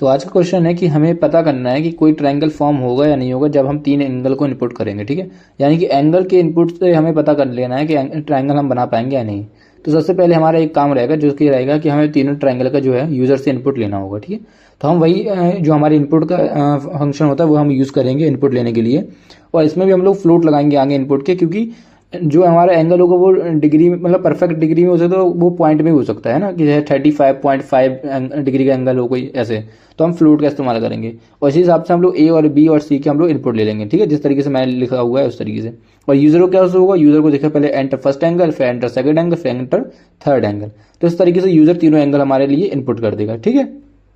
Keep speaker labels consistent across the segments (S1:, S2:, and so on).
S1: तो आज का क्वेश्चन है कि हमें पता करना है कि कोई ट्रायंगल फॉर्म होगा या नहीं होगा जब हम 3 एंगल को इनपुट करेंगे। ठीक है, यानी कि एंगल के इनपुट से हमें पता कर लेना है कि ट्रायंगल हम बना पाएंगे या नहीं। तो सबसे पहले हमारा एक काम रहेगा जो कि रहेगा कि हमें तीनों ट्रायंगल का जो है यूज़र से इनपुट लेना होगा। ठीक है, तो हम वही जो हमारे इनपुट का फंक्शन होता है वो हम यूज़ करेंगे इनपुट लेने के लिए। और इसमें भी हम लोग फ्लोट लगाएंगे आगे इनपुट के, क्योंकि जो हमारा एंगल होगा वो डिग्री में, मतलब परफेक्ट डिग्री में हो सकता है, तो वो पॉइंट में हो सकता है ना, कि 35.5 डिग्री का एंगल हो कोई ऐसे, तो हम फ्लूट का इस्तेमाल करेंगे। और इसी हिसाब से हम लोग ए और बी और सी के हम लोग इनपुट ले लेंगे। ठीक है, जिस तरीके से मैंने लिखा हुआ है उस तरीके से। और यूजर को क्या होगा, यूजर को देखा पहले एंटर फर्स्ट एंगल, फिर एंटर सेकंड एंगल, फिर एंटर थर्ड एंगल। तो इस तरीके से यूजर तीनों एंगल हमारे लिए इनपुट कर देगा। ठीक है,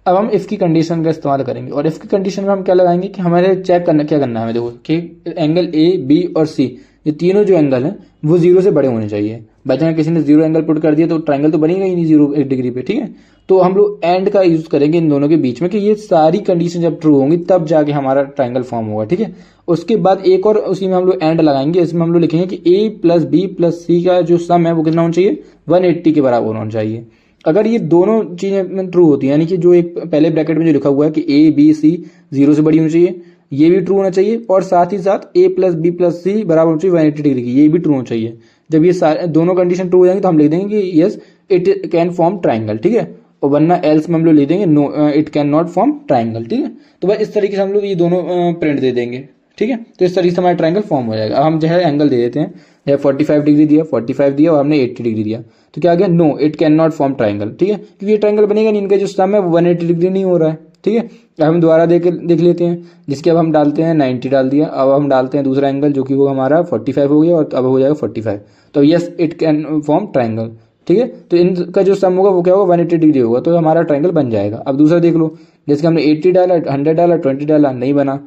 S1: अब हम इफ की कंडीशन का इस्तेमाल करेंगे। और इफ की कंडीशन में हम क्या लगाएंगे कि हमारे चेक करना क्या करना है हमें, देखो कि एंगल ए बी और सी, ये तीनों जो एंगल हैं वो 0 से बड़े होने चाहिए। बाई चांस किसी ने 0 एंगल पुट कर दिया तो ट्रायंगल तो बनेगा ही नहीं 0 डिग्री पे। ठीक है, तो हम लोग एंड का यूज करेंगे इन दोनों के बीच में, कि ये सारी कंडीशन जब ट्रू होंगी तब जाके हमारा ट्रायंगल फॉर्म होगा। ठीक है, उसके बाद एक और उसी में हम लोग एंड लगाएंगे। इसमें हम लोग लिखेंगे कि ए प्लस बी प्लस सी का जो सम है वो कितना होना चाहिए, 180 के बराबर होना चाहिए। अगर ये दोनों चीजें ट्रू होती है, यानी कि जो एक पहले ब्रैकेट में जो लिखा हुआ है कि ए बी सी 0 से बड़ी होनी चाहिए, ये भी ट्रू होना चाहिए। और साथ ही साथ ए प्लस बी प्लस सी बराबर होना चाहिए 180 डिग्री की, ये भी ट्रू होना चाहिए। जब ये सारे दोनों कंडीशन ट्रू हो जाएंगे तो हम लिख देंगे कि yes it can form triangle. ठीक है, और वरना एल्स में हम लोग लिख देंगे no it cannot form triangle. ठीक है, तो बस इस तरीके से हम लोग ये दोनों प्रिंट दे देंगे। ठीक है, तो इस तरीके से हमारा ट्रायंगल फॉर्म हो जाएगा। अब हम जो है एंगल दे देते हैं, जैसे 45 डिग्री दिया, 45 दिया और हमने 80 डिग्री दिया, तो क्या आ गया, no it cannot form triangle. ठीक है, क्योंकि ये ट्रायंगल बनेगा नहीं, इनका जो सम है वो 180 डिग्री नहीं हो रहा है। ठीक है, अब हम दोबारा देख लेते हैं, जिसके अब हम डालते हैं 90 डाल दिया। अब हम डालते हैं दूसरा एंगल जो कि वो हमारा 45 हो गया, और अब हो जाएगा 45। तो yes it can form triangle. ठीक है, तो इनका जो सम होगा वो क्या होगा, 180 डिग्री होगा, तो हमारा ट्रायंगल बन जाएगा। अब दूसरा देख लो, जैसे हमने 80 डाला, 100 डाला, 20 डाला, नहीं बना।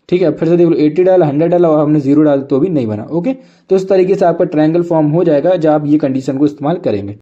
S1: ठीक है, फिर से देख लो 80 डाला, 100 डाला और हमने 0 डाला तो भी नहीं बना। ओके, तो इस तरीके से आपका ट्रायंगल फॉर्म हो जाएगा जब आप ये कंडीशन को इस्तेमाल करेंगे।